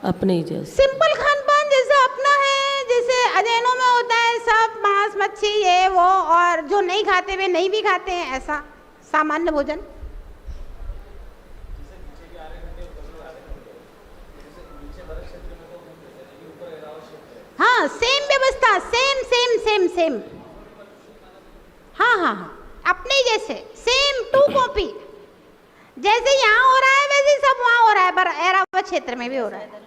अपने ही जैसे सिंपल खान पान जैसे अपना है, जैसे अजैनों में होता है सब मांस मच्छी ये वो, और जो नहीं खाते वे नहीं भी खाते हैं, ऐसा सामान्य भोजन। हाँ सेम व्यवस्था, सेम सेम सेम सेम। हाँ हाँ हाँ अपने ही जैसे, सेम टू कॉपी। जैसे यहाँ हो रहा है वैसे सब वहाँ हो रहा है, पर ऐरावत क्षेत्र में भी हो रहा है।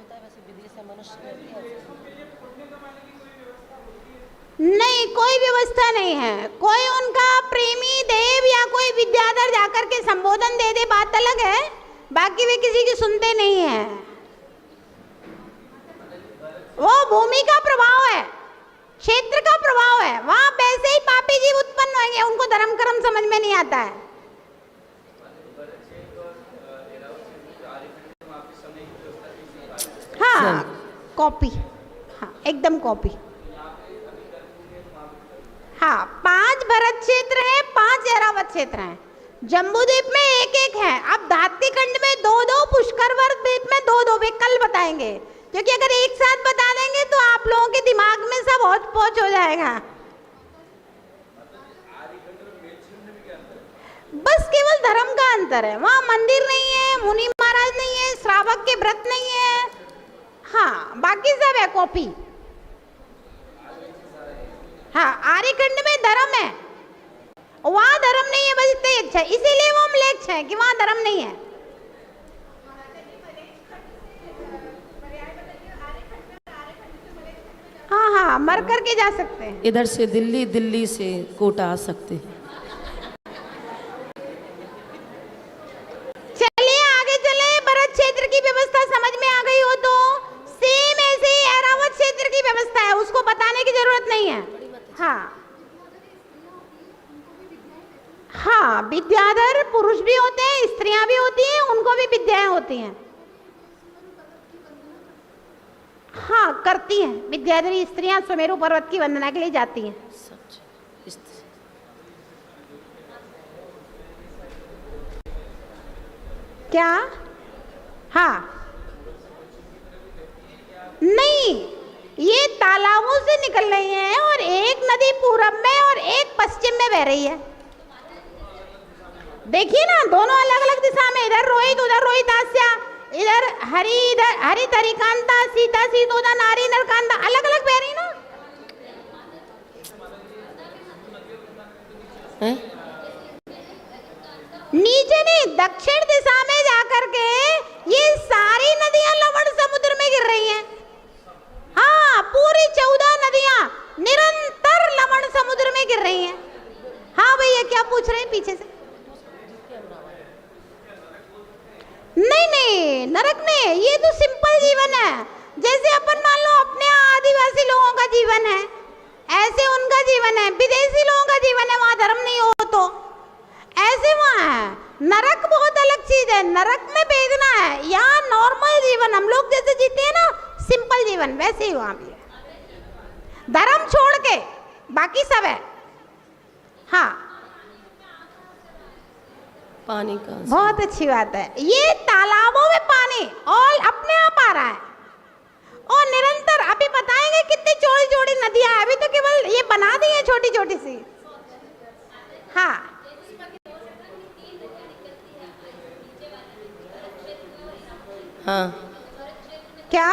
नहीं कोई व्यवस्था नहीं है, कोई उनका प्रेमी देव या कोई विद्याधर जाकर के संबोधन दे दे बात अलग है, बाकी वे किसी की सुनते नहीं है। वो भूमि का प्रभाव है, क्षेत्र का प्रभाव है, वहां वैसे ही पापी जीव उत्पन्न होंगे, उनको धर्म कर्म समझ में नहीं आता है। हाँ कॉपी, हाँ एकदम कॉपी। हाँ 5 भरत क्षेत्र है, 5 ऐरावत क्षेत्र हैं। जम्बूद्वीप में एक एक है। अब धात्रीखंड में 2-2, पुष्करवत द्वीप में 2-2, वे कल बताएंगे, क्योंकि अगर एक साथ बता देंगे तो आप लोगों के दिमाग में सब हौच पौच हो जाएगा। बस केवल धर्म का अंतर है, वहां मंदिर नहीं है, मुनि महाराज नहीं है, श्रावक के व्रत नहीं है, हाँ बाकी सब है कॉपी। हाँ आर्यखंड में धर्म है, वहां धर्म नहीं है, बस इतना ही अच्छा है, इसीलिए वो म्लेच्छ है कि वहां धर्म नहीं है। हाँ हाँ मर करके जा सकते हैं। इधर से दिल्ली, दिल्ली से कोटा आ सकते हैं। चलिए आगे चले। भरत क्षेत्र की व्यवस्था समझ में आ गई हो तो सेम ऐसे ही ऐरावत क्षेत्र की व्यवस्था है, उसको बताने की जरूरत नहीं है। हाँ हाँ विद्याधर पुरुष भी होते हैं, स्त्रियां भी होती हैं, उनको भी विद्याएं होती हैं। हाँ करती हैं, विद्याधरी स्त्रियां सुमेरु पर्वत की वंदना के लिए जाती हैं। क्या? हाँ नहीं, ये तालाबों से निकल रही हैं और एक नदी पूरब में और एक पश्चिम में बह रही है। देखिए ना दोनों अलग अलग दिशा में, इधर रोहित उधर रोहितास्या, इधर हरि तरिकांता, सीता सीतोदा, नारी नरकांता, अलग अलग बह रही ना। नीचे नहीं, दक्षिण दिशा में जाकर के ये सारी नदियां लवण समुद्र में गिर रही हैं। हाँ पूरी 14 नदियां निरंतर लवण समुद्र में गिर रही हैं। हाँ भैया क्या पूछ रहे हैं पीछे से? नहीं नहीं नरक नहीं, ये तो सिंपल जीवन है। जैसे अपन मान लो अपने आदिवासी लोगों का जीवन है, ऐसे उनका जीवन है। विदेशी लोगों का जीवन है, वहां धर्म नहीं हो तो ऐसे वहां है। नरक बहुत अलग चीज है, नरक में वेदना है। यहाँ नॉर्मल जीवन हम लोग जैसे जीते हैं ना, सिंपल जीवन, वैसे ही वहां भी है। धर्म छोड़ के बाकी सब है। हाँ पानी का बहुत अच्छी बात है। ये तालाबों में पानी और अपने आप आ रहा है और निरंतर। अभी बताएंगे कितनी चौड़ी चौड़ी नदियां हैं, अभी तो केवल ये बना दी है छोटी छोटी सी। हाँ हाँ क्या?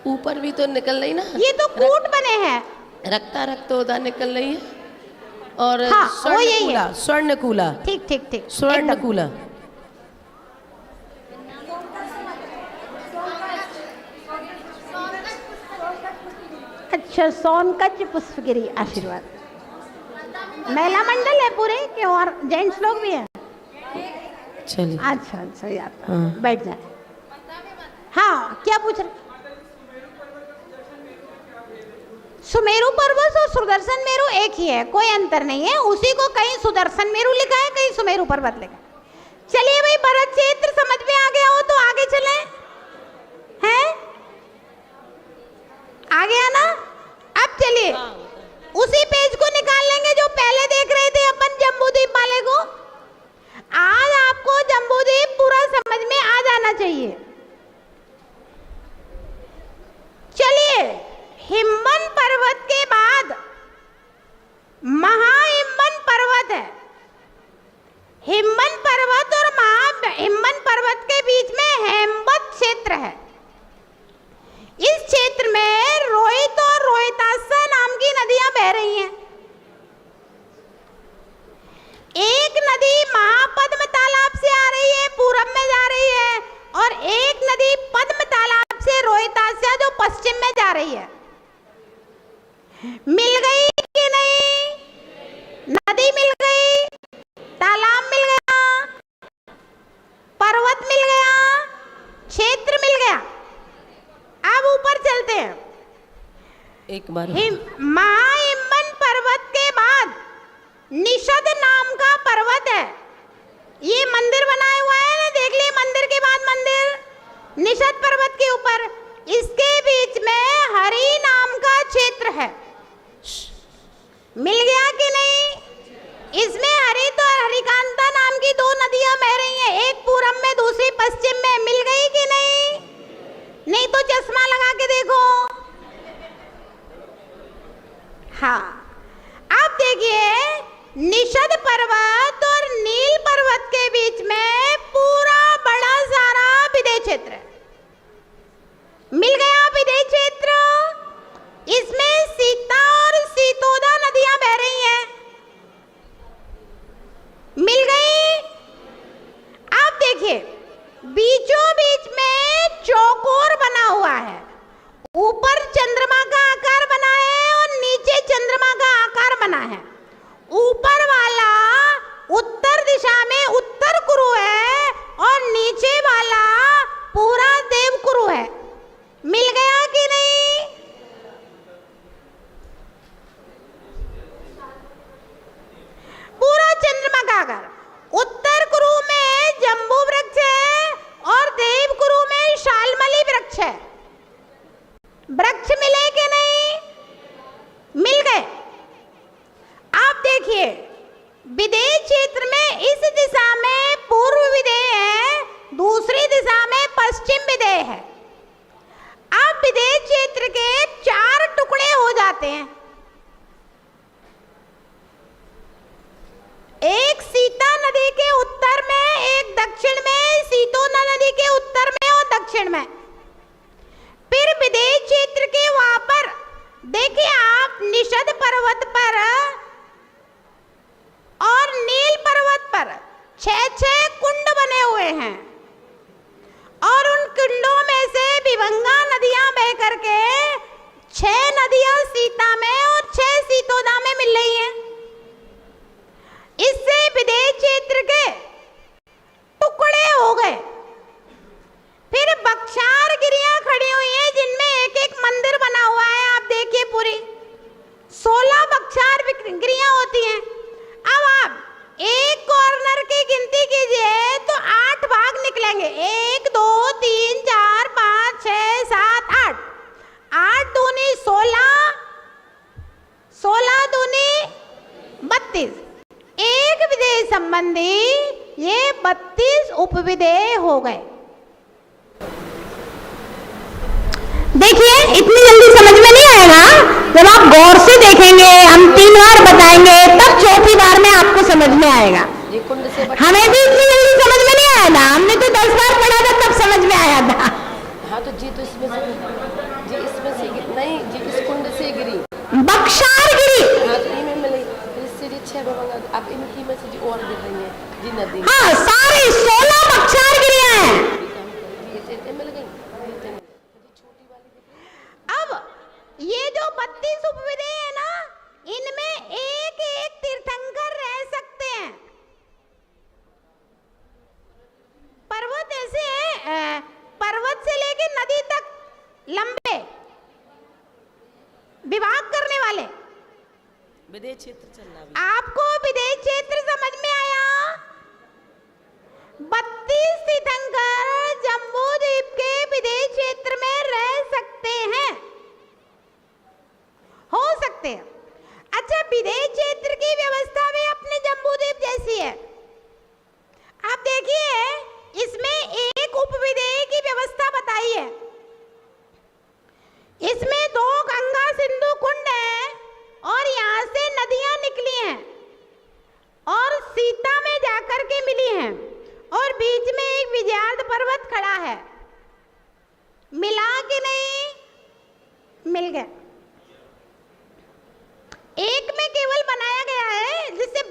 ऊपर भी तो निकल रही ना, ये तो कूट बने हैं। रक्ता रक्तोदा निकल रही है और हाँ, वो यही स्वर्णकूला, है। स्वर्णकूला, ठीक ठीक ठीक स्वर्णकूला। अच्छा सोनकच्छ पुष्पगिरी आशीर्वाद महिला मंडल है पूरे के, और जेंट्स लोग भी हैं। चलिए अच्छा अच्छा यार हाँ। बैठ जाए। हाँ क्या पूछ रहे? सुमेरु पर्वत और सुदर्शन मेरु एक ही है, कोई अंतर नहीं है। उसी को कहीं सुदर्शन मेरु लिखा है, कहीं सुमेरु पर्वत लिखा है। चलिए भाई भरत क्षेत्र समझ में आ गया हो तो आगे चले हैं, आ गया ना? अब चलिए उसी पेज को निकाल लेंगे जो पहले देख रहे थे अपन जम्बूद्वीप वाले को। आज आपको जम्बूद्वीप पूरा समझ में आ जाना चाहिए। हिमवन पर्वत और हिमवन पर्वत के बीच में हेमवत क्षेत्र है। इस क्षेत्र में रोहित और रोहिताशा नाम की नदियां बह रही हैं। एक नदी महापद्म तालाब से आ रही है, पूरब में जा रही है, और एक नदी पद्म तालाब से रोहिताशा जो पश्चिम में जा रही है। मिल गई कि नहीं? नदी मिल गई, तालाब मिल गया, पर्वत मिल गया, क्षेत्र मिल गया। अब ऊपर चलते हैं। एक बार महाहिमवन पर्वत के बाद निषद नाम का पर्वत है। ये मंदिर बनाया हुआ है ना, देख लिए मंदिर के बाद मंदिर निषद पर्वत के ऊपर। इसके बीच में हरि नाम का क्षेत्र है। मिल गया कि नहीं? इसमें हरित और हरिकांता नाम की दो नदियां बह रही हैं, एक पूरब में दूसरी पश्चिम में। मिल गई कि नहीं? नहीं तो चश्मा लगा के देखो। हाँ, अब देखिए, निषद पर्वत और नील पर्वत के बीच में पूरा बड़ा सारा विदेश क्षेत्र है। मिल गया विदेश क्षेत्र। इसमें सीता और सीतोदा नदियां बह रही हैं। मिल गई। अब देखिए, बीचों बीच में चौकोर बना हुआ है। ऊपर चंद्रमा का आकार बना है और नीचे चंद्रमा का आकार बना है। ऊपर वाला उत्तर दिशा में उत्तर कुरु है और नीचे वाला पूरा देव कुरु है। मिल गया कि नहीं? पूरा चंद्रमा का आकार। उत्तर कुरु में जम्बू वृक्ष है और देव कुरु में शालमली वृक्ष है। वृक्ष मिले कि नहीं? मिल गए। आप देखिए, विदेश क्षेत्र में इस दिशा में पूर्व विदेह है, दूसरी दिशा में पश्चिम विदेह है। अब विदेश क्षेत्र के 4 टुकड़े हो जाते हैं। एक सीता नदी के उत्तर में, एक दक्षिण में, सीतोदा नदी के उत्तर में और दक्षिण में। फिर विदेश क्षेत्र के वहां पर देखिए आप, निषद पर्वत पर और नील पर्वत पर 6 कुंड बने हुए हैं और उन कुंडों में से विभंगा नदियां बह करके 6 नदियां सीता में और 6 सीतोदा में मिल रही हैं। इससे विदेश क्षेत्र के टुकड़े हो गए। फिर बख्शार गिरियां खड़ी हुई हैं, जिनमें एक एक मंदिर बना हुआ है। आप देखिए, पूरी 16 बख्शार गिरियां होती हैं। अब आप एक कॉर्नर की गिनती कीजिए तो 8 भाग निकलेंगे। 1 2 3 4 5 6 7 8। 8 दूनी 16, 16 दूनी 32। एक विदेह संबंधी ये 32 उपविदेह हो गए। देखिए, इतनी जल्दी समझ में नहीं आएगा। जब आप गौर से देखेंगे, हम 3 बार बताएंगे, तब चौथी बार में आपको समझ में आएगा। हमें भी इतनी जल्दी समझ में नहीं आया था, हमने तो 10 बार पढ़ा था तब समझ में आया था। हाँ, तो जी तो इसमें से नहीं, जी इस कुंड से गिरी बख्शार गिरी। हाँ, तो इनमें मिली, इससे जी 6 भगवान। अब इनकी में से जी और गिर रही है जी नदी। हाँ, सारे 16 बख्शार गिरियां हैं। मिल गई। अब ये जो 32 उपविदेह है ना, इनमें एक एक तीर्थंकर रह सकते हैं। पर्वत ऐसे है, पर्वत से लेके नदी तक लंबे विभाग करने वाले। विदेश क्षेत्र चल रहा है। आपको विदेश क्षेत्र समझ में आया? 32 तीर्थंकर जम्बू द्वीप के विदेश क्षेत्र में रह सकते हैं, हो सकते हैं। अच्छा, विदेश क्षेत्र की व्यवस्था भी अपने जम्बू द्वीप जैसी है। आप देखिए, इसमें एक उपविदेह की व्यवस्था बताई है। इसमें 2 गंगा सिंधु कुंड है और यहाँ से नदियां निकली हैं और सीता में जाकर के हैं और बीच में एक विजयार्ध पर्वत खड़ा है। मिला कि नहीं? मिल गया। एक में केवल बनाया गया है, जिससे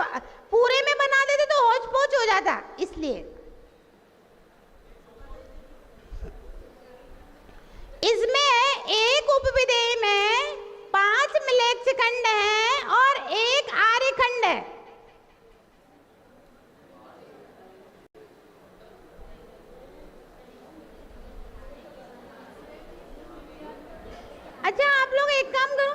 पूरे में बना देते तो होच पोच हो जाता, इसलिए इसमें एक उपविधेय में 5 मिलेच्छ खंड हैं और एक आर्यखंड है। अच्छा, आप लोग एक काम करो,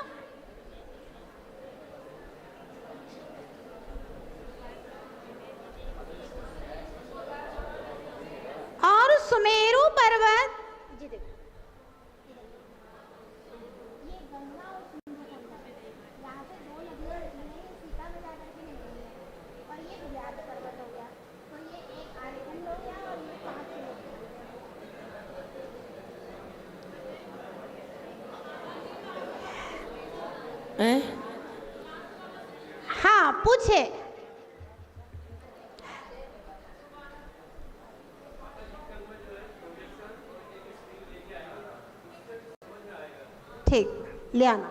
और सुमेरु पर्वत, जी देखो ये गंगा और सिंधु यहाँ से 2 नदियाँ निकली हैं, सीता में जाकर के निकली है, और ये विजयार्ध पर्वत हो गया, तो ये एक आर्यखंड हो गया और ये 5 हो गया। हाँ, पूछे। ठीक, ले आना।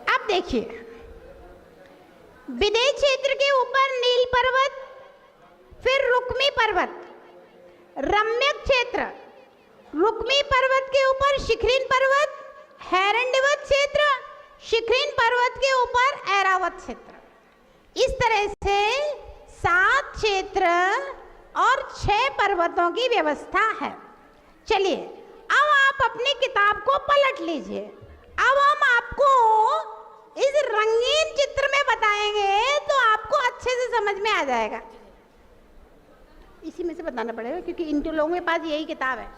अब देखिए, विदेश क्षेत्र के ऊपर नील पर्वत, फिर रुक्मी पर्वत, रम्यक क्षेत्र, रुक्मी पर्वत के ऊपर शिखरिन पर्वत, हैरण्यवत क्षेत्र, शिखरिन पर्वत के ऊपर ऐरावत क्षेत्र। इस तरह से 7 क्षेत्र और 6 पर्वतों की व्यवस्था है। चलिए, अब आप अपनी किताब को पलट लीजिए। अब हम आपको इस रंगीन चित्र में बताएंगे तो आपको अच्छे से समझ में आ जाएगा। इसी में से बताना पड़ेगा क्योंकि इन लोगों के पास यही किताब है।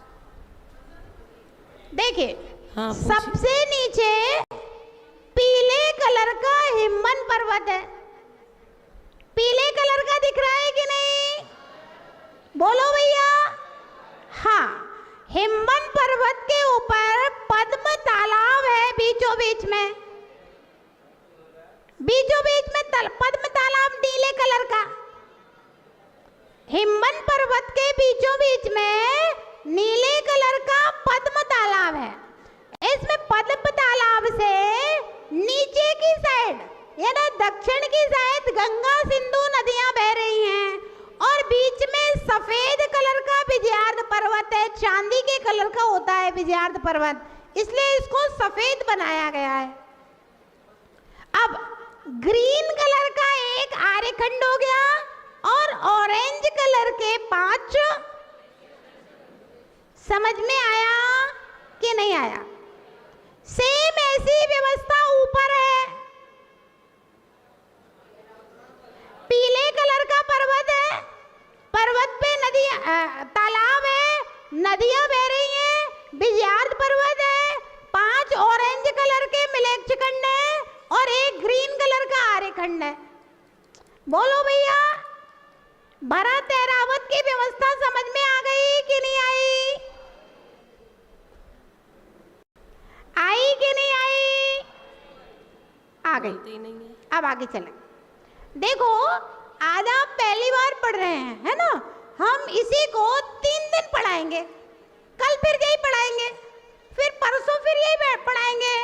देखिए, हाँ, सबसे नीचे पीले कलर का हिमवन पर्वत है। पीले कलर का दिख रहा है कि नहीं? बोलो भैया। हाँ, हिमवन पर्वत के ऊपर पद्म तालाब है, बीचों बीच में पद्म तालाब नीले कलर का। हिमवन पर्वत के बीचों बीच में नीले कलर का पद्म तालाब है। इसमें पद्म तालाब से नीचे की साइड यानी दक्षिण की साइड गंगा सिंधु नदियां बह रही हैं और बीच में सफेद कलर का विजयार्ध पर्वत है। चांदी के कलर का होता है विजयार्ध पर्वत, इसलिए इसको सफेद बनाया गया है। अब ग्रीन कलर का एक आर्यखंड हो गया और ऑरेंज कलर के 5। समझ में आया कि नहीं आया? सेम ऐसी व्यवस्था ऊपर है। पीले कलर का पर्वत है, पर्वत पे तालाब है, नदियां बह रही हैं, विजयार्ध पर्वत है, 5 ऑरेंज कलर के मिलेच्छ खंड है और एक ग्रीन कलर का आर्यखंड है। बोलो भैया, भरत ऐरावत की व्यवस्था समझ में आ गई कि नहीं आई? आई कि नहीं आई? आ गई। अब आगे चलें। देखो, आज आप पहली बार पढ़ रहे हैं, है ना? हम इसी को 3 दिन पढ़ाएंगे, कल फिर यही पढ़ाएंगे, फिर परसों फिर यही पढ़ाएंगे,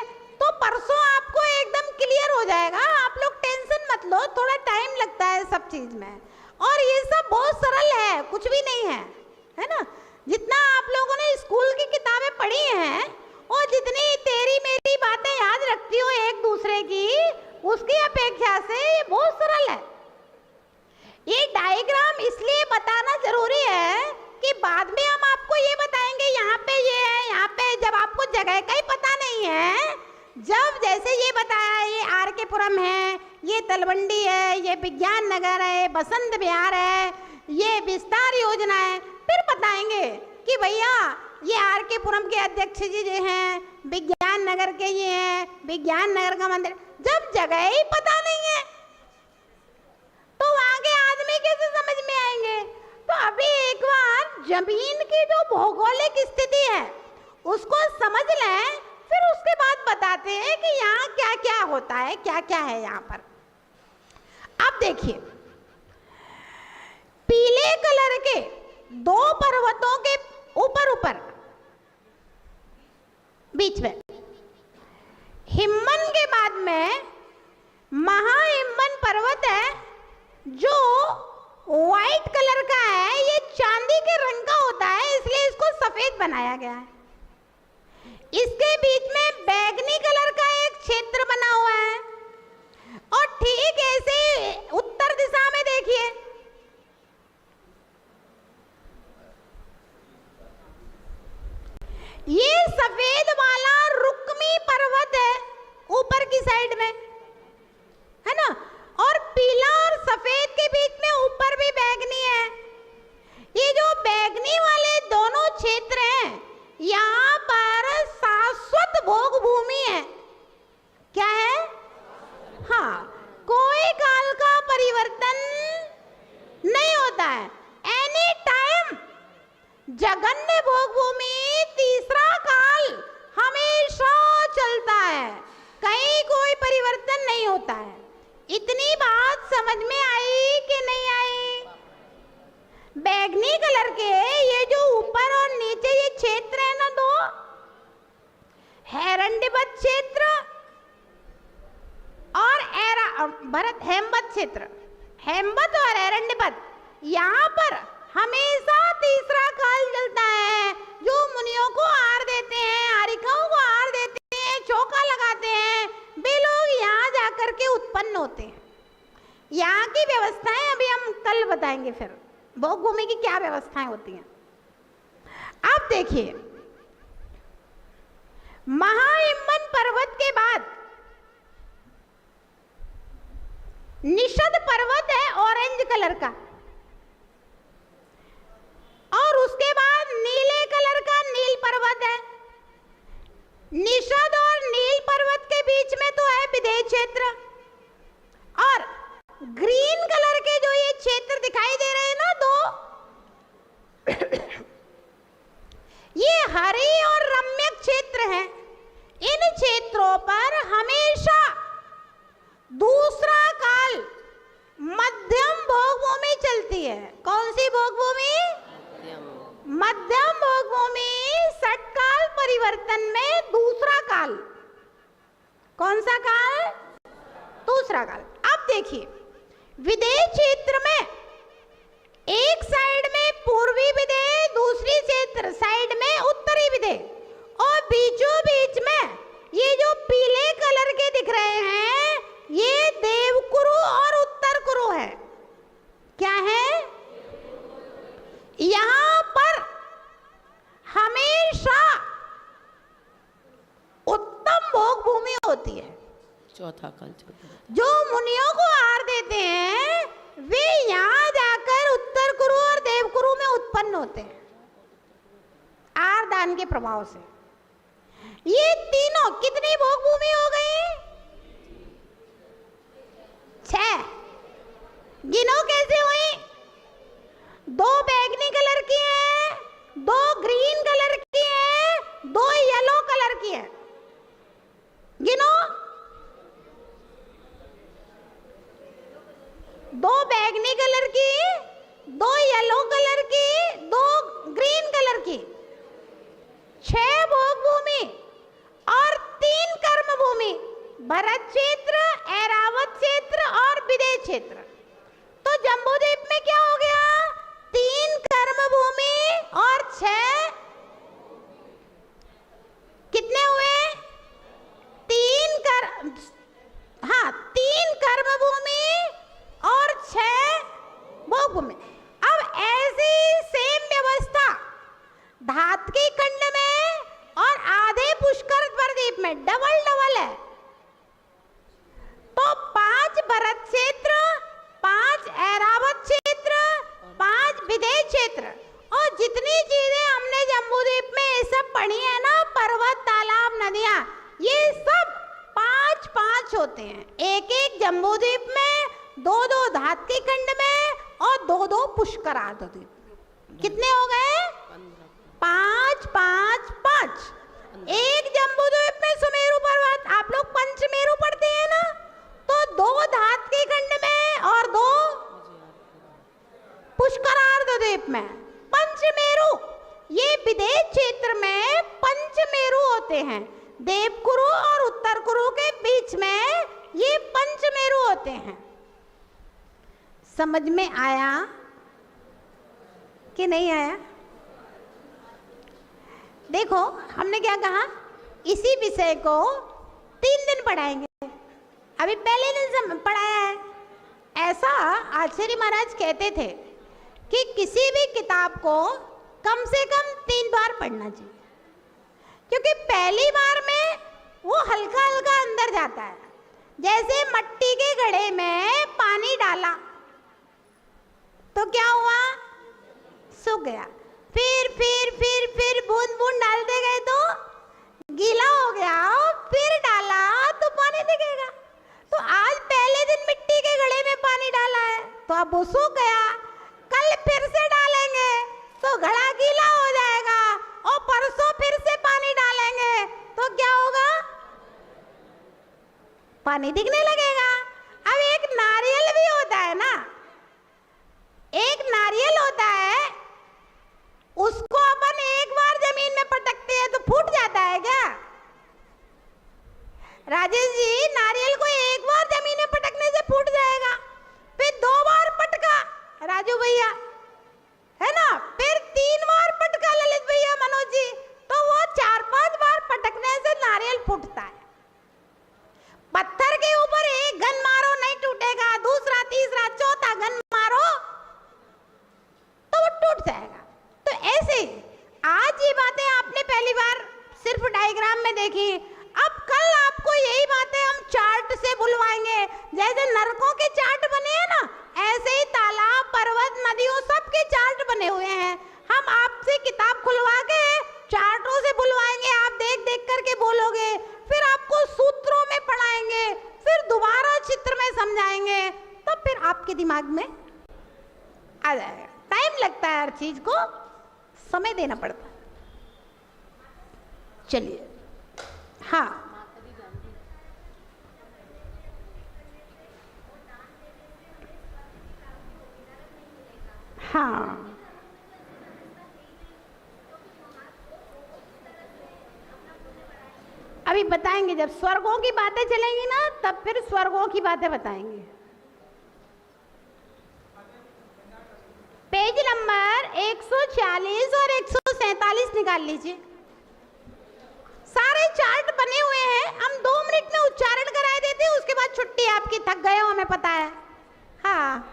तो परसों आपको एकदम क्लियर हो जाएगा। आप लोग टेंशन मत लो, थोड़ा टाइम लगता है सब चीज में, और ये सब बहुत सरल है, कुछ भी नहीं है ना? जितना आप लोगों ने स्कूल की किताबें पढ़ी हैं और जितनी तेरी मेरी बातें याद रखती हो एक दूसरे की, उसकी अपेक्षा से ये बहुत सरल है। ये डायग्राम इसलिए बताना जरूरी है कि बाद में हम आपको ये बताएंगे यहाँ पे ये है, यहाँ पे, जब आपको जगह का ही पता नहीं है, जब जैसे ये बताया ये आर के पुरम है, ये तलवंडी है, ये विज्ञान नगर है, बसंत विहार है, ये विस्तार योजना है, फिर बताएंगे कि भैया ये आर के पुरम के अध्यक्ष जी जो हैं, विज्ञान नगर के ये हैं, विज्ञान नगर का मंदिर। जब जगह ही पता नहीं है तो वहां के आदमी कैसे समझ में आएंगे? तो अभी एक बार जमीन की जो भौगोलिक स्थिति है उसको समझ लें, अब बताते हैं कि यहाँ क्या क्या होता है, क्या क्या है यहाँ पर। अब देखिए, पीले कलर के दो पर्वतों के ऊपर बीच में हिम्मन के बाद में महाहिम्मन पर्वत है जो व्हाइट कलर का है। ये चांदी के रंग का होता है, इसलिए इसको सफेद बनाया गया है। इसके बीच में बैगनी कलर का एक क्षेत्र बना हुआ है और ठीक ऐसे उत्तर दिशा में देखिए, ये सफेद वाला रुक्मी पर्वत है ऊपर की साइड में, है ना, और पीला और सफेद के बीच में ऊपर भी बैगनी है। ये जो बैगनी वाले दोनों क्षेत्र हैं, यहाँ पर शाश्वत भोग भूमि है। क्या है? हाँ, कोई काल का परिवर्तन नहीं होता है। एनी टाइम जगन्य भोग भूमि, तीसरा काल हमेशा चलता है, कहीं कोई परिवर्तन नहीं होता है। इतनी बात समझ में आई कि नहीं आई? बैगनी कलर के ये जो ऊपर और नीचे ये क्षेत्र है ना, दो हेरंडिबत क्षेत्र और भरत हेमवत क्षेत्र, हेमवत और एरंडिबत, यहाँ पर हमेशा तीसरा काल चलता है। जो मुनियों को आहार देते हैं, आरिकाओं को आहार देते हैं, चौका लगाते हैं, वे लोग यहाँ जाकर के उत्पन्न होते हैं। यहाँ की व्यवस्थाएं अभी हम कल बताएंगे, फिर भोग भूमि की क्या व्यवस्थाएं होती हैं। अब देखिए, महाहिम्मन पर्वत के बाद निषद पर्वत है ऑरेंज कलर का, और उसके बाद नीले कलर का नील पर्वत है। निषद और नील पर्वत के बीच में तो है विदेह क्षेत्र, और ग्रीन कलर के जो ये क्षेत्र दिखाई दे रहे हैं ना दो, ये हरी और रम्यक क्षेत्र हैं। इन क्षेत्रों पर हमेशा दूसरा काल मध्यम भोग भूमि चलती है। कौन सी भोग भूमि? मध्यम भोग भूमि। षटकाल परिवर्तन में दूसरा काल, कौन सा काल? दूसरा काल। अब देखिए, विदेह क्षेत्र में एक साइड में पूर्वी विदेह, दूसरी क्षेत्र साइड में उत्तरी विदेह, और बीचों बीच में ये जो पीले कलर के दिख रहे हैं, ये देवकुरु और उत्तर कुरु है। क्या है? यहाँ पर हमेशा उत्तम भोग भूमि होती है। चौथा काल जो मुनियों को आहार देते हैं, वे यहाँ जाकर उत्तर कुरु और देवकुरु में उत्पन्न होते हैं आहार दान के प्रभाव से। ये तीनों कितनी भोग भूमि हो गई? 6। गिनो कैसे हुई? 2 बैगनी कलर की है, 2 ग्रीन कलर की है, 2 येलो कलर की है। गिनो। 2 बैगनी कलर की, 2 येलो कलर की, 2 ग्रीन कलर की, 6 भोग भूमि और 3 कर्म भूमि, भरत क्षेत्र, ऐरावत क्षेत्र और विदेह क्षेत्र। तो जम्बूद्वीप में क्या हो गया? 3 कर्म भूमि और 6 कितने हुए? 3 कर्म भूमि और 6 भोग भूमि। अब ऐसी सेम व्यवस्था धात्की खंड में और आधे पुष्कर द्वीप में डबल है। तो 5 भरत क्षेत्र, 5 ऐरावत क्षेत्र, 5 विदेह क्षेत्र, और जितनी चीजें हमने जम्बूद्वीप में ये सब पढ़ी है ना, पर्वत, तालाब, नदियां, ये सब 5-5 होते हैं। एक जम्बूद्वीप में, 2-2 धात्की खंड में और 2-2 पुष्कर द्वीप में। कितने हो गए? 5-5-5। एक जम्बूद्वीप में सुमेरु पर्वत देवकुरु और उत्तर कुरु के बीच में ये पंचमेरु होते हैं। समझ में आया कि नहीं आया? देखो हमने क्या कहा, इसी विषय को 3 दिन पढ़ाएंगे। अभी पहले दिन पढ़ाया है। ऐसा आचार्य महाराज कहते थे कि किसी भी किताब को कम से कम 3 बार पढ़ना चाहिए, क्योंकि पहली बार में वो हल्का हल्का अंदर जाता है। जैसे मट्टी के घड़े में पानी डाला तो क्या हुआ, सूख गया। फिर बूंद बूंद डालते गए तो गीला हो गया, फिर डाला तो पानी दिखेगा। तो आज पहले दिन मिट्टी के घड़े में पानी डाला है तो अब वो सूख गया, कल फिर से डालेंगे तो घड़ा गीला हो जाएगा, और परसों फिर से पानी डालेंगे तो क्या होगा, पानी दिखने लगेगा। अब एक नारियल भी होता है ना, एक नारियल होता है, उसको अपन एक बार जमीन में पटकते हैं तो फूट जाता है क्या? राजेश जी, नारियल को एक बार जमीन में पटकने से फूट जाएगा, फिर 2 बार पटका राजू भैया, है ना, फिर 3 बार पटका ललित भैया, मनोज जी, तो वो 4-5 बार पटकने से नारियल फूटता है। पत्थर के ऊपर एक घन मारो नहीं टूटेगा, दूसरा तीसरा चौथा घन मारो तो वो टूट जाएगा। तो ऐसे आज ये बातें आपने पहली बार सिर्फ डायग्राम में देखी, अब कल आपको यही बातें हम चार्ट से बुलवाएंगे। जैसे नरकों के चार्ट बने हैं ना, ऐसे ही तालाब, पर्वत, नदियों सब के चार्ट बने हुए हैं। हम आपसे किताब खुलवा के चार्टों से बुलवाएंगे, आप देख देख करके बोलोगे, फिर आपको सूत्रों में पढ़ाएंगे, फिर दोबारा चित्र में समझाएंगे, तब फिर आपके दिमाग में आ जाएगा। टाइम लगता है, हर चीज को समय देना पड़ता है। चलिए, हाँ, हाँ, अभी बताएंगे, जब स्वर्गों की बातें चलेंगी ना तब फिर स्वर्गों की बातें बताएंगे। पेज नंबर 140 और 147 निकाल लीजिए। सारे चार्ट बने हुए हैं, हम 2 मिनट में उच्चारण कराए देते हैं, उसके बाद छुट्टी आपकी, थक गए हो हमें पता है। हाँ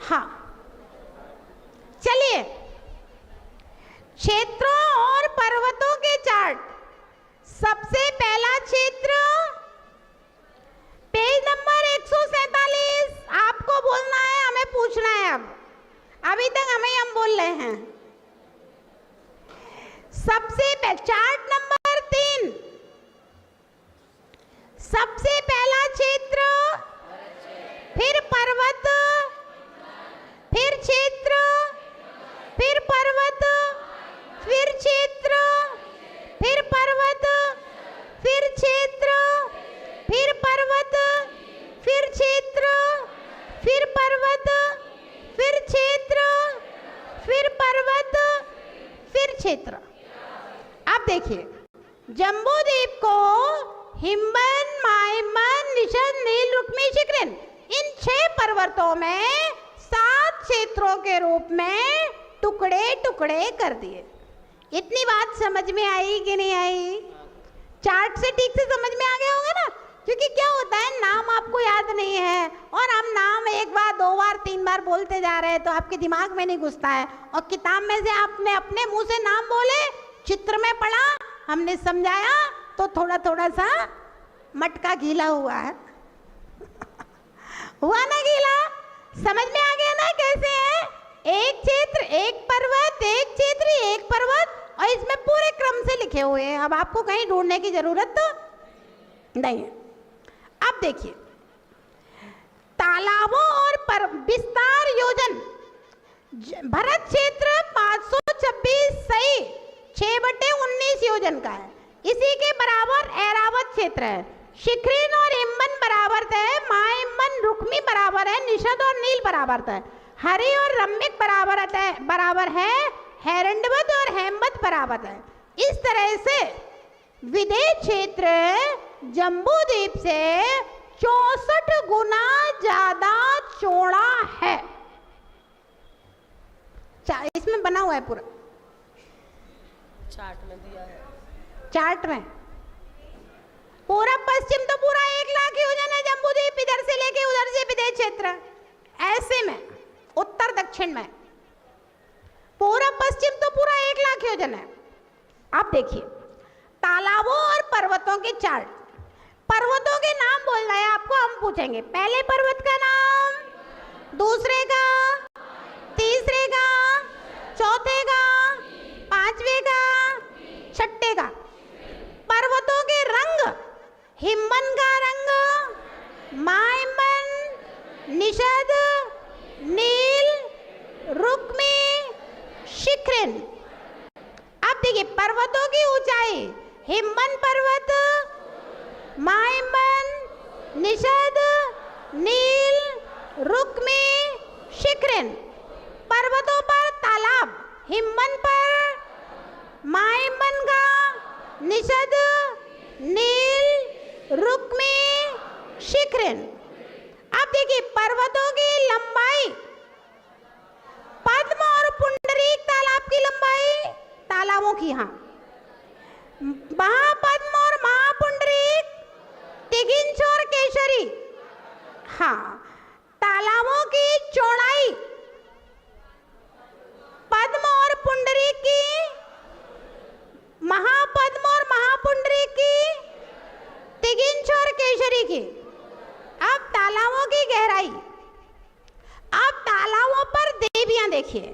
हाँ, चलिए, क्षेत्रों और पर्वतों के चार्ट। सबसे पहला क्षेत्र पेज नंबर 147, आपको बोलना है, हमें पूछना है। अब अभी तक हम बोल रहे हैं। सबसे चार्ट नंबर 3, सबसे पहला क्षेत्र, फिर पर्वत, फिर क्षेत्र, फिर पर्वत, फिर क्षेत्र, फिर पर्वत, फिर क्षेत्र, फिर पर्वत, फिर क्षेत्र, फिर पर्वत, फिर क्षेत्र, फिर पर्वत, फिर क्षेत्र। अब देखिए, जम्बूद्वीप को हिमवन, मायमन, निषद, नील, रुक्मी, शिखरिन, इन 6 पर्वतों में 7 क्षेत्रों के रूप में टुकड़े टुकड़े कर दिए। इतनी बात समझ में आई कि नहीं आई? चार्ट से ठीक से समझ में आ गया होगा ना, क्योंकि क्या होता है, नाम आपको याद नहीं है और हम नाम 1 बार 2 बार 3 बार बोलते जा रहे हैं तो आपके दिमाग में नहीं घुसता है, और किताब में से आपने अपने मुंह से नाम बोले, चित्र में पढ़ा, हमने समझाया तो थोड़ा थोड़ा सा मटका गीला हुआ है हुआ ना गीला? समझ में आ गया ना कैसे है? एक क्षेत्र, एक पर्वत, एक क्षेत्र, एक पर्वत, और इसमें पूरे क्रम से लिखे हुए हैं। अब आपको कहीं ढूंढने की जरूरत तो नहीं है। अब देखिए, तालाबों और विस्तार योजन, भरत क्षेत्र 526 सही 6/19 योजन का है। इसी के बराबर ऐरावत क्षेत्र है। शिखरिन और हिमवन बराबर है, मायमन, रुक्मी बराबर है, निषद और नील बराबर है, हरि और रम्यक बराबर है, हेरंडवत और अहमद बराबर है। इस तरह से विदेश क्षेत्र जम्बू द्वीप से 64 गुना ज्यादा चौड़ा है। इसमें बना हुआ है पूरा, चार्ट में दिया है, चार्ट में। पूरा पश्चिम तो पूरा 1 लाख योजन है जम्बू द्वीप, इधर से लेके उधर से विदेश क्षेत्र, ऐसे में उत्तर दक्षिण में पूरा पश्चिम तो पूरा 1 लाख योजन है। आप देखिए तालाबों और पर्वतों के चार्ट। पर्वतों के नाम बोलना है आपको, हम पूछेंगे। पहले पर्वत का नाम, दूसरे का, तीसरे का, चौथे का, पांचवे का, छठे का। पर्वतों के रंग, हिमवन का रंग माइमन, निषद, नील, रुक्मी, शिखरिन। अब देखिए पर्वतों की ऊंचाई, हिमवन पर्वत, माइमन, निषद, नील, रुक्मी, शिखरिन। पर्वतों पर तालाब, हिमवन पर माइमन का, निषद, नील, रुक्मी, शिखरिन। अब देखिए पर्वतों की लंबाई, पद्म और पुंडरीक तालाब की लंबाई, तालाबों की, हाँ, महापद्म और महापुंडरीक, तिगिंछ और केशरी, हाँ। तालाबों की चौड़ाई, पद्म और पुंडरीक की, महापद्म और महापुंडरीक की, तिगिंछ और केशरी की। अब तालाबों की गहराई, अब तालाबों पर देवियां देखिए।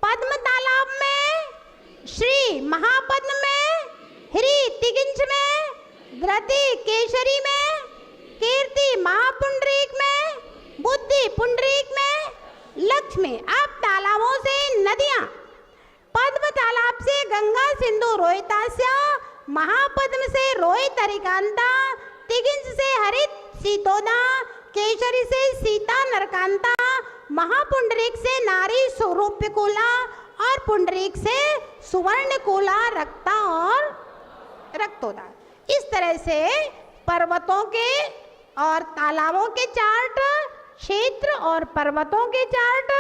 पद्म तालाब में श्री, महापद्म में ह्री, तिगिंछ में धृति, केशरी में कीर्ति, महापुंडरीक में बुद्धि, पुंडरीक में लक्ष्मी। अब तालाबों से नदियां, पद्म तालाब से गंगा, सिंधु, रोहितास्य, महापद्म से रोहित, अरिकांता, तिगिंछ से हरित, सीतोदा, केशरी से सीता, नरकांता, महापुंडरीक से नारी, स्वरूपकुला, और पुंडरीक से सुवर्णकुला, रक्ता और रक्तोदा। इस तरह से पर्वतों के और तालाबों के चार्ट, क्षेत्र और पर्वतों के चार्ट।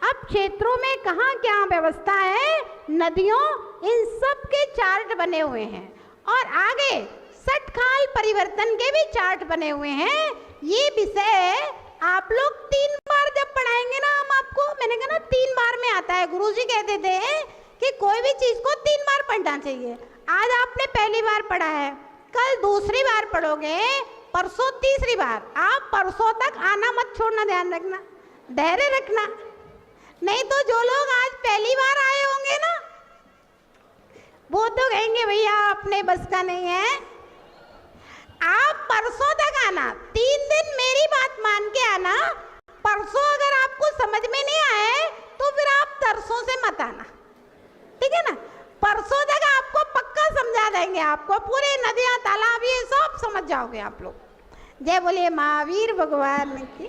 अब क्षेत्रों में कहाँ क्या व्यवस्था है, नदियों, इन सब के चार्ट बने हुए हैं। और आगे सटखाल परिवर्तन के भी चार्ट बने हुए हैं। ये विषय आप लोग 3 बार जब पढ़ाएंगे ना, हम आपको, मैंने कहा ना 3 बार में आता है। गुरुजी कहते थे कि कोई भी चीज को 3 बार पढ़ना चाहिए। आज आपने पहली बार पढ़ा है, कल दूसरी बार पढ़ोगे, परसों तीसरी बार। आप परसों तक आना मत छोड़ना, ध्यान रखना, धैर्य रखना। नहीं तो जो लोग आज पहली बार आए होंगे ना, वो तो कहेंगे भैया अपने बस का नहीं है। आप परसों तक आना, 3 दिन मेरी बात मान के आना। परसों अगर आपको समझ में नहीं आए तो फिर आप तरसों से मत आना, ठीक है ना। परसों तक आपको पक्का समझा देंगे, आपको पूरे नदियां, तालाब, ये सब समझ जाओगे आप लोग। जय बोलिए महावीर भगवान की।